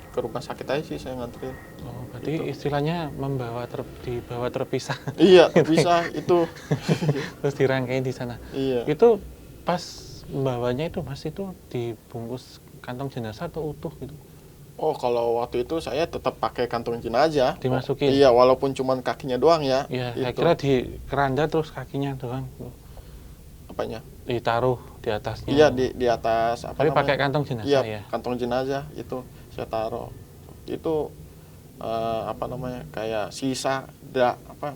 ke rumah sakit aja sih saya nganterin. Oh, berarti Gitu. istilahnya dibawa terpisah. Iya bisa itu. Terus dirangkai di sana. Iya. Itu pas membawanya itu Mas, itu dibungkus kantong jenazah atau utuh gitu? Oh kalau waktu itu saya tetap pakai kantong jenazah. Dimasukin? Iya walaupun cuman kakinya doang ya. Iya, saya Itu. kira di keranda terus kakinya doang Apanya? ditaruh di atasnya. Iya di atas Tapi pakai kantong jenazah iya, ya. kantong jenazah itu saya taruh. Itu kayak sisa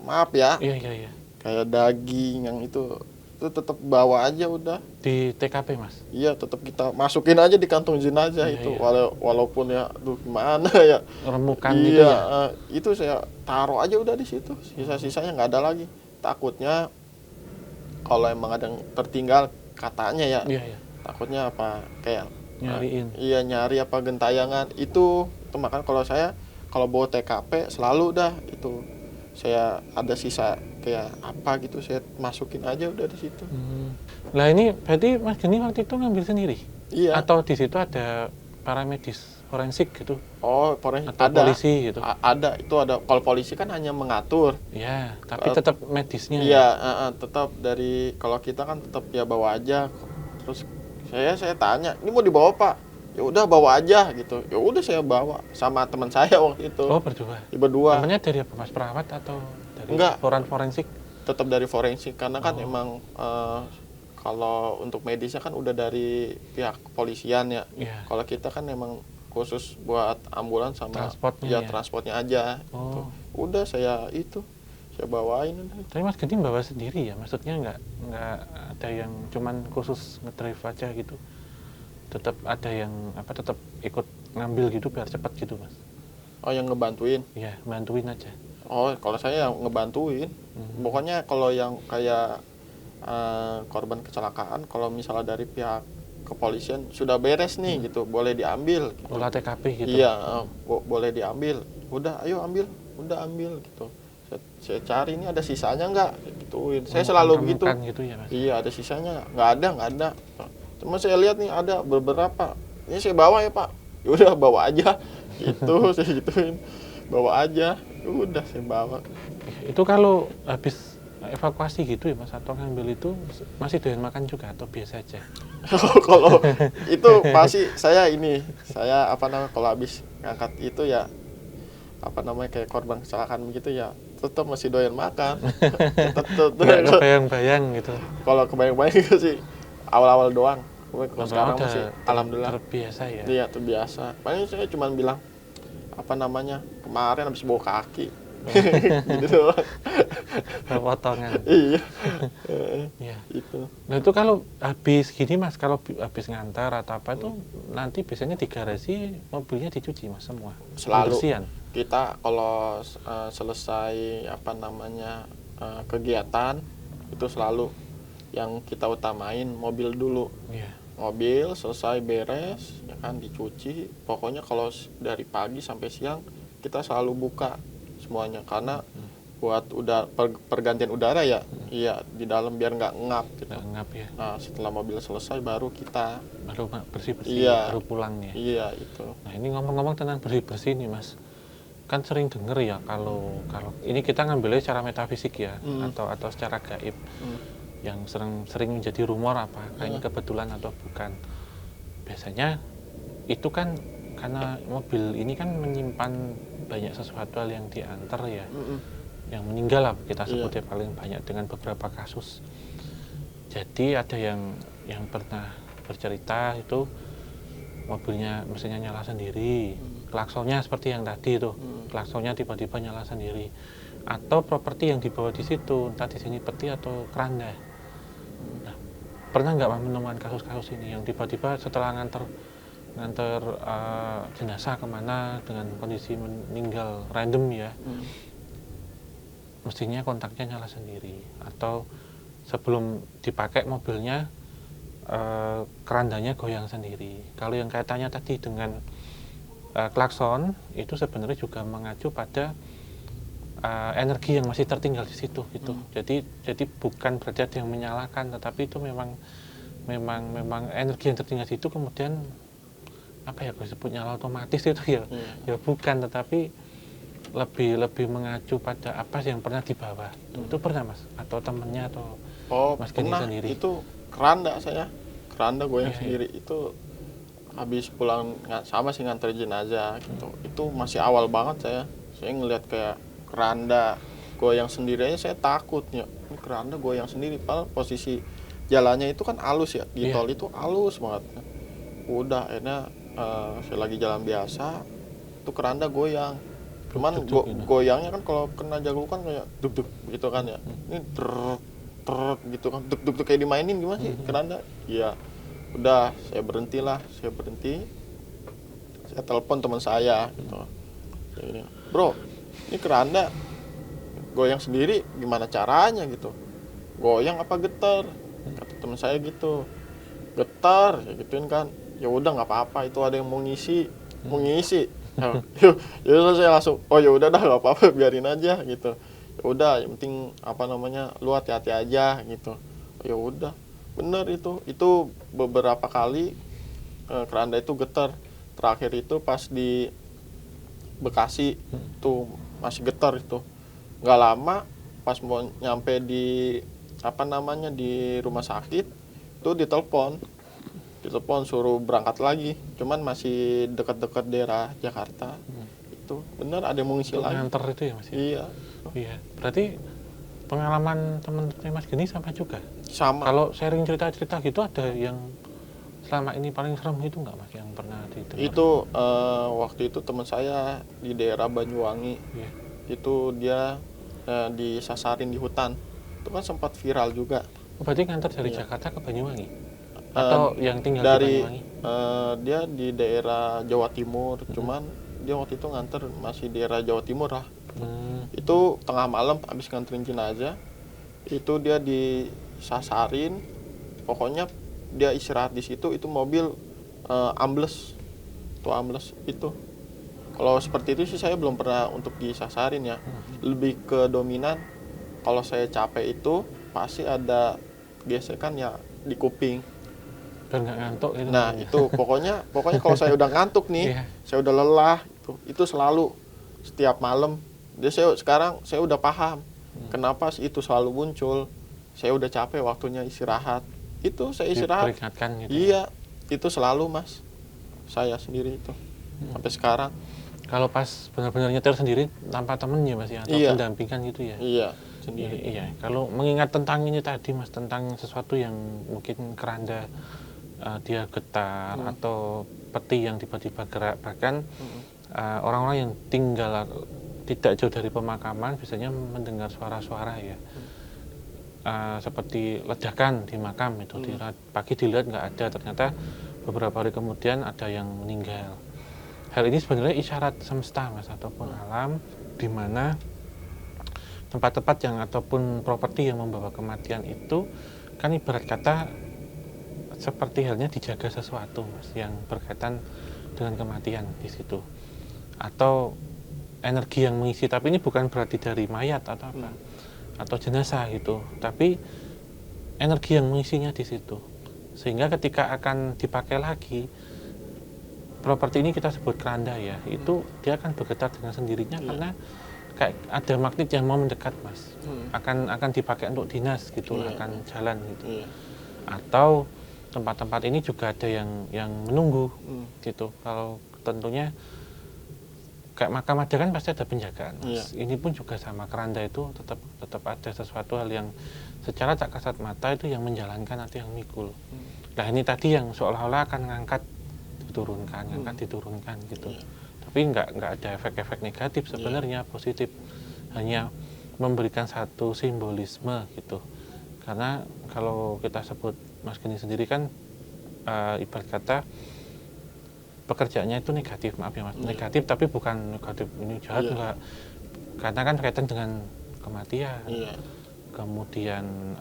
maaf ya. Iya. Kayak daging yang itu tetap bawa aja udah. Di TKP Mas. Iya, tetap kita masukin aja di kantong jenazah Iya, itu. iya. Walaupun ya aduh gimana ya. Remukan Iya, gitu ya. itu saya taruh aja udah di situ. Sisa-sisanya nggak ada lagi. Takutnya kalau emang ada yang tertinggal katanya ya. Iya. Takutnya kayak Nyariin. iya nyari gentayangan itu makanya kalau bawa TKP selalu dah itu saya ada sisa kayak gitu saya masukin aja udah di situ. Lah ini berarti Mas Geni waktu itu ngambil sendiri? Iya. Atau di situ ada paramedis forensik gitu? Oh, forensik Atau ada. polisi gitu? Ada, itu ada. Kalau polisi kan hanya mengatur. Ya, tapi tetap medisnya. Iya, tetap kalau kita kan tetap ya bawa aja. Terus saya tanya, ini mau dibawa Pak? Ya udah bawa aja gitu. Ya udah saya bawa sama teman saya waktu itu. Oh, berdua. Berdua. Namanya dari apa Mas, perawat atau dari Enggak. forensik? Tetap dari forensik karena kan emang kalau untuk medisnya kan udah dari pihak kepolisian ya. Iya. Kalau kita kan emang khusus buat ambulans sama Transportnya ya? transportnya aja. Oh. Gitu. Udah saya bawain udah. Tapi Mas Geni bawa sendiri ya? Maksudnya nggak ada yang cuman khusus ngedrive aja gitu? Tetap ada yang tetap ikut ngambil gitu biar cepat gitu Mas? Oh yang ngebantuin? Iya, bantuin aja. Oh kalau saya yang ngebantuin. Pokoknya kalau yang kayak korban kecelakaan, kalau misalnya dari pihak kepolisian sudah beres nih gitu, boleh diambil. Gitu. Olah TKP gitu? Iya, boleh diambil. Udah, ayo ambil. Udah ambil gitu. Saya cari ini ada sisanya nggak? Gituin. Saya selalu begitu. Gitu ya Mas? Iya, ada sisanya. Nggak ada. Cuma saya lihat nih ada beberapa. Ini saya bawa ya Pak. Ya udah bawa aja. Gitu, saya gituin. Bawa aja. Udah saya bawa. Itu kalau habis evakuasi gitu ya Mas, atau ngambil itu masih doyan makan juga atau biasa aja? Kalau itu pasti saya kalau habis ngangkat itu ya kayak korban kecelakaan begitu ya tetap masih doyan makan. Nggak kebayang-bayang gitu? Kalau kebayang-bayang itu sih awal-awal doang. Kalau sekarang masih alhamdulillah terbiasa ya? Iya terbiasa. Paling saya cuma bilang kemarin habis bawa kaki gitu doang. Potongan. Iya. Iya. Itu Nah itu kalau habis gini mas, kalau habis ngantar atau apa itu nanti biasanya di garasi mobilnya dicuci mas semua. selalu Pembersihan. kita kalau selesai apa namanya kegiatan itu selalu yang kita utamain mobil dulu. Iya. Mobil selesai beres ya kan dicuci. Pokoknya kalau dari pagi sampai siang kita selalu buka semuanya karena buat pergantian udara ya. Iya, di dalam biar nggak ngap gitu. Nggak ngap ya. Nah, setelah mobil selesai baru kita Baru bersih-bersih, Iya. baru pulang ya. iya itu. Nah ini ngomong-ngomong tentang bersih-bersih nih mas, kan sering denger ya kalau ini kita ngambilnya secara metafisik ya, atau secara gaib, yang sering menjadi rumor apakah ini kebetulan atau bukan. Biasanya itu kan karena mobil ini kan menyimpan banyak sesuatu hal yang diantar ya, yang meninggal lah kita sebutnya paling banyak dengan beberapa kasus. Jadi ada yang pernah bercerita itu mobilnya mesinnya nyala sendiri, klaksonnya seperti yang tadi itu, klaksonnya tiba-tiba nyala sendiri, atau properti yang dibawa di situ, entah di sini peti atau keranda. Nah, pernah nggak menemukan kasus-kasus ini yang tiba-tiba setelah nganter jenazah kemana dengan kondisi meninggal random ya, mestinya kontaknya nyala sendiri, atau sebelum dipakai mobilnya kerandanya goyang sendiri. Kalau yang kaitannya tadi dengan klakson itu sebenarnya juga mengacu pada energi yang masih tertinggal di situ gitu. Jadi bukan berarti ada yang menyalakan, tetapi itu memang energi yang tertinggal di situ kemudian apa ya, gue sebut nyala otomatis itu ya. Ya bukan, tetapi lebih mengacu pada apa yang pernah dibawa. Itu pernah mas atau temennya atau mas Geni Pernah sendiri? itu keranda goyang sendiri. Itu habis pulang sama sih nganter jenazah gitu. Itu masih awal banget saya ngelihat kayak keranda goyang sendiri aja saya takut ya. Ini keranda goyang sendiri, padahal posisi jalannya itu kan halus ya, di tol itu halus banget. Udah akhirnya saya lagi jalan biasa itu keranda goyang. Cuman goyangnya kan kalau kena jaglukan kayak duk-duk gitu kan ya. Ini ter gitu kan, duk-duk kayak dimainin gimana sih keranda? Iya. Udah, saya berhenti. Saya telepon teman saya gitu. Kayak gini, "Bro, ini keranda goyang sendiri gimana caranya gitu? Goyang apa getar?" Kata teman saya gitu. "Getar," ya gituin kan. Ya udah nggak apa-apa, itu ada yang mau ngisi. Ya udah saya langsung, "Oh ya udah dah nggak apa-apa, biarin aja," gitu. Ya udah, yang penting apa namanya, lu hati-hati aja gitu. Ya udah, bener itu beberapa kali keranda itu getar. Terakhir itu pas di Bekasi tuh masih getar itu. Nggak lama pas mau nyampe di apa namanya di rumah sakit itu ditelepon suruh berangkat lagi, cuman masih dekat-dekat daerah Jakarta. Itu bener ada yang mau ngisi lagi. Nganter itu ya mas? Iya. Iya. Berarti pengalaman teman-teman mas Geni sama juga? Sama. Kalau sharing cerita-cerita gitu ada yang selama ini paling serem itu nggak mas yang pernah didengar? Itu waktu itu teman saya di daerah Banyuwangi. Iya. Itu dia disasarin di hutan. Itu kan sempat viral juga. Berarti nganter dari Jakarta ke Banyuwangi? Atau yang tinggal di Banyuwangi? Dia di daerah Jawa Timur, cuman dia waktu itu nganter masih daerah Jawa Timur lah. Itu tengah malam habis nganterin jenazah, itu dia disasarin, pokoknya dia istirahat di situ, itu mobil ambles itu. Kalau seperti itu sih saya belum pernah untuk disasarin ya. Lebih ke dominan kalau saya capek itu pasti ada gesekan ya di kuping. Dan nggak ngantuk gitu? Nah itu pokoknya kalau saya udah ngantuk nih, saya udah lelah, itu selalu setiap malam. Sekarang saya udah paham kenapa itu selalu muncul. Saya udah capek, waktunya istirahat. Itu saya istirahat. Diperingatkan gitu? Iya, itu selalu mas. Saya sendiri itu sampai sekarang. Kalau pas benar-benar nyetir sendiri tanpa temen ya mas ya? Atau pendampingan gitu ya? Iya, sendiri. Iya. Kalau mengingat tentang ini tadi mas, tentang sesuatu yang mungkin keranda dia getar atau peti yang tiba-tiba gerak, bahkan orang-orang yang tinggal tidak jauh dari pemakaman biasanya mendengar suara-suara ya. Seperti ledakan di makam itu. Pagi dilihat nggak ada, ternyata beberapa hari kemudian ada yang meninggal. Hal ini sebenarnya isyarat semesta mas ataupun alam, di mana tempat-tempat yang ataupun properti yang membawa kematian itu kan ibarat kata seperti halnya dijaga sesuatu mas yang berkaitan dengan kematian di situ, atau energi yang mengisi. Tapi ini bukan berarti dari mayat atau apa atau jenazah gitu, tapi energi yang mengisinya di situ, sehingga ketika akan dipakai lagi properti ini, kita sebut keranda ya, itu dia akan bergetar dengan sendirinya karena kayak ada magnet yang mau mendekat mas, akan dipakai untuk dinas gitu, akan jalan gitu. Atau tempat-tempat ini juga ada yang menunggu gitu. Kalau tentunya kayak makam ada kan pasti ada penjagaan mas. Ini pun juga sama, keranda itu tetap ada sesuatu hal yang secara tak kasat mata itu yang menjalankan atau yang mikul. Nah ini tadi yang seolah-olah akan ngangkat diturunkan gitu. Tapi nggak ada efek-efek negatif sebenarnya, positif, hanya memberikan satu simbolisme gitu. Karena kalau kita sebut Mas Geni sendiri kan ibarat kata pekerjaannya itu negatif, maaf ya mas, negatif, tapi bukan negatif ini jahat enggak, karena kan berkaitan dengan kematian, kemudian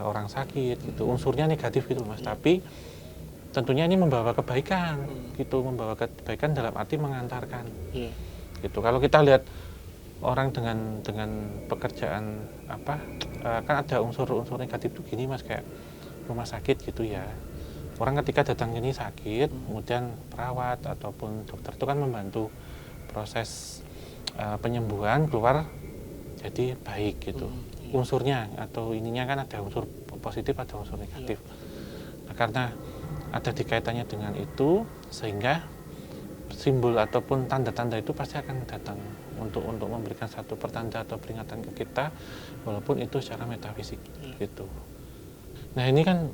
orang sakit gitu, unsurnya negatif gitu mas. Tapi tentunya ini membawa kebaikan gitu, membawa kebaikan dalam arti mengantarkan gitu. Kalau kita lihat orang dengan pekerjaan kan ada unsur-unsur negatif tuh gini mas, kayak rumah sakit gitu ya. Orang ketika datang ini sakit, kemudian perawat ataupun dokter itu kan membantu proses penyembuhan, keluar jadi baik gitu. Unsurnya atau ininya kan ada unsur positif, ada unsur negatif. Nah, karena ada dikaitannya dengan itu, sehingga simbol ataupun tanda-tanda itu pasti akan datang untuk memberikan satu pertanda atau peringatan ke kita, walaupun itu secara metafisik gitu. Nah ini kan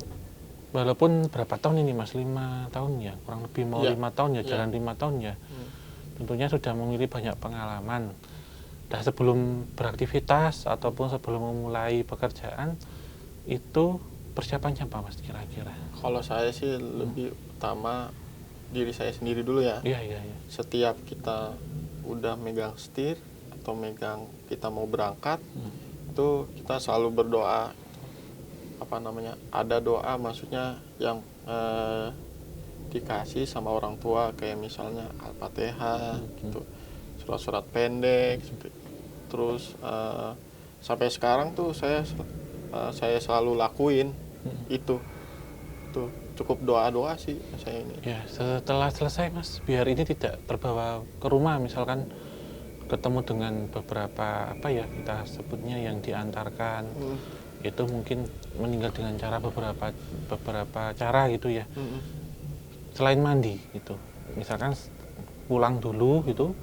walaupun berapa tahun ini mas, 5 tahun ya, kurang lebih mau 5 tahun ya, jalan 5 tahun ya, tentunya sudah memiliki banyak pengalaman. Nah sebelum beraktivitas ataupun sebelum memulai pekerjaan itu persiapannya apa mas kira-kira? Kalau saya sih lebih utama diri saya sendiri dulu ya. Iya. Setiap kita udah megang setir atau kita mau berangkat, itu kita selalu berdoa. Ada doa maksudnya yang dikasih sama orang tua, kayak misalnya Al-Fatihah gitu, surat-surat pendek. Terus sampai sekarang tuh saya selalu lakuin itu cukup doa-doa sih saya ini. Ya, setelah selesai mas, biar ini tidak terbawa ke rumah, misalkan ketemu dengan beberapa kita sebutnya yang diantarkan, itu mungkin meninggal dengan cara beberapa cara gitu ya. Selain mandi gitu, misalkan pulang dulu gitu,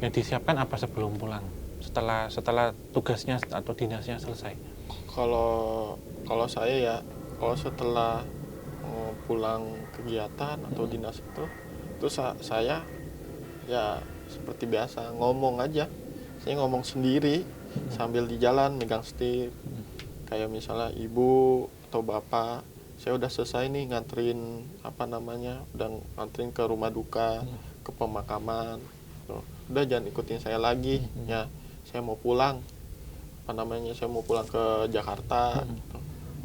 yang disiapkan apa sebelum pulang, setelah tugasnya atau dinasnya selesai? Kalau saya ya, kalau setelah pulang kegiatan atau dinas itu saya ya seperti biasa ngomong aja. Saya ngomong sendiri sambil di jalan megang setir. Kayak misalnya ibu atau bapak, saya udah selesai nih nganterin udah nganterin ke rumah duka, ke pemakaman. Udah jangan ikutin saya lagi ya. Saya mau pulang, saya mau pulang ke Jakarta.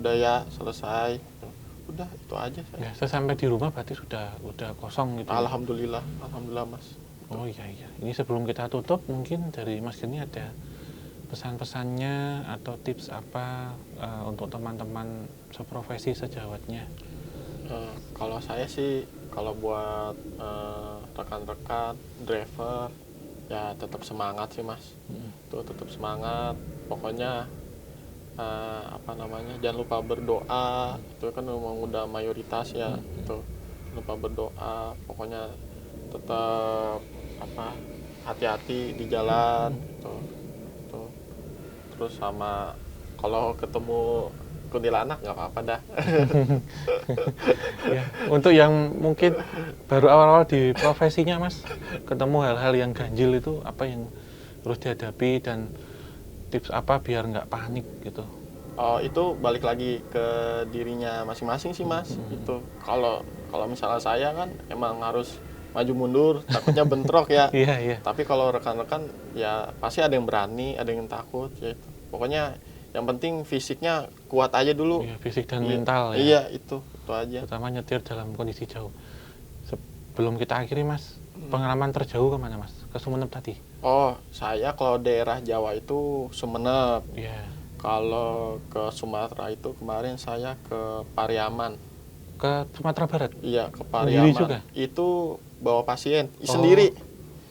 Udah ya selesai. Udah itu aja saya. Ya, sampai di rumah berarti udah kosong gitu. Alhamdulillah mas. Oh iya. Ini sebelum kita tutup, mungkin dari Mas Geni ada pesan-pesannya atau tips apa untuk teman-teman seprofesi sejawatnya? Kalau saya sih, kalau buat rekan-rekan driver ya tetap semangat sih mas. Tuh tetap semangat. Pokoknya jangan lupa berdoa. Itu kan memang udah mayoritas ya. Tuh lupa berdoa. Pokoknya tetap hati-hati di jalan. Tuh. Terus sama kalau ketemu kuntilanak nggak apa-apa dah. Ya, untuk yang mungkin baru awal-awal di profesinya mas, ketemu hal-hal yang ganjil itu apa yang terus dihadapi, dan tips apa biar nggak panik gitu? Oh, itu balik lagi ke dirinya masing-masing sih Mas. Itu kalau kalau misalnya saya kan emang harus maju mundur, takutnya bentrok ya. Iya, iya. Tapi kalau rekan-rekan ya pasti ada yang berani, ada yang takut ya itu. Pokoknya yang penting fisiknya kuat aja dulu. Iya, fisik dan Iya, mental ya. Iya, itu aja. Terutama nyetir dalam kondisi jauh. Sebelum kita akhiri Mas, pengalaman terjauh kemana Mas? Ke Sumeneb tadi? Oh, saya kalau daerah Jawa itu Sumeneb. Iya. Kalau ke Sumatera itu kemarin saya ke Pariaman. Ke Sumatera Barat? Iya, ke Sendiri Pariaman. juga? Itu bawa pasien Oh. sendiri.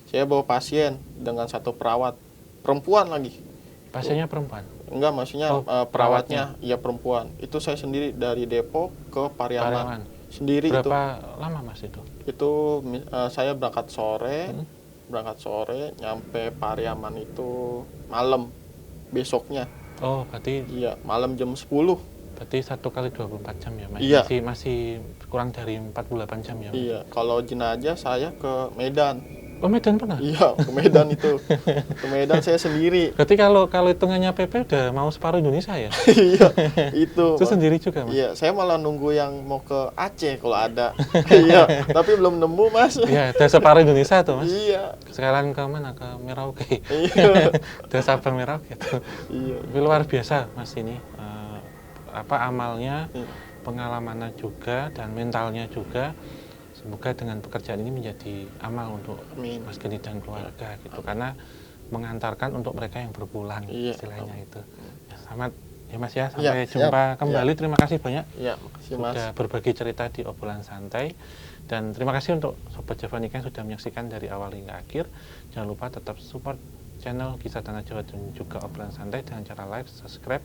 Saya bawa pasien dengan satu perawat perempuan lagi. Pasiennya perempuan? Enggak, maksudnya Oh, perawatnya iya perempuan. Itu saya sendiri dari Depok ke Pariaman. Pariaman. Sendiri Berapa lama Mas itu? Itu saya berangkat sore. Hmm. Berangkat sore, nyampe Pariaman itu malam besoknya. Oh, berarti Iya, malam jam 10. 1 kali 24 jam ya Mas? Iya. Masih kurang dari 48 jam ya Mas? Iya, kalau jenazah saya ke Medan. Oh, Medan pernah? Iya, ke Medan itu. Ke Medan saya sendiri. Berarti kalau hitungannya PP udah mau separuh Indonesia ya? Iya, itu. Itu sendiri juga Mas? Iya, saya malah nunggu yang mau ke Aceh kalau ada. Iya, tapi belum nemu, Mas. Iya, udah separuh Indonesia tuh Mas? Iya. Sekarang ke mana? Ke Merauke? Iya. Udah Sabang Merauke tuh. Iya. Tapi luar biasa Mas ini. Amalnya, Iya. pengalamannya juga, dan mentalnya juga. Semoga dengan pekerjaan ini menjadi amal untuk Amin. Mas Geni dan keluarga gitu, karena mengantarkan untuk mereka yang berpulang, Iya. istilahnya itu. Ya, selamat ya Mas ya, Iya, sampai siap. jumpa kembali. Terima kasih banyak Iya, makasih, Mas. sudah berbagi cerita di obrolan santai, dan terima kasih untuk Sobat Javanika yang sudah menyaksikan dari awal hingga akhir. Jangan lupa tetap support channel Kisah Tanah Jawa dan juga obrolan santai dengan cara like, subscribe,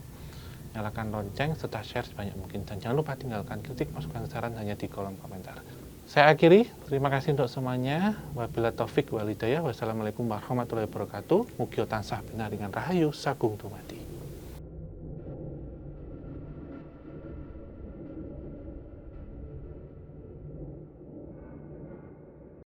nyalakan lonceng, serta share sebanyak mungkin. Dan jangan lupa tinggalkan kritik, masukan, saran hanya di kolom komentar. Saya akhiri, terima kasih untuk semuanya. Wabillahi taufik wal hidayah. Wassalamualaikum warahmatullahi wabarakatuh. Mugi tansah binaringan rahayu sagung dumadi.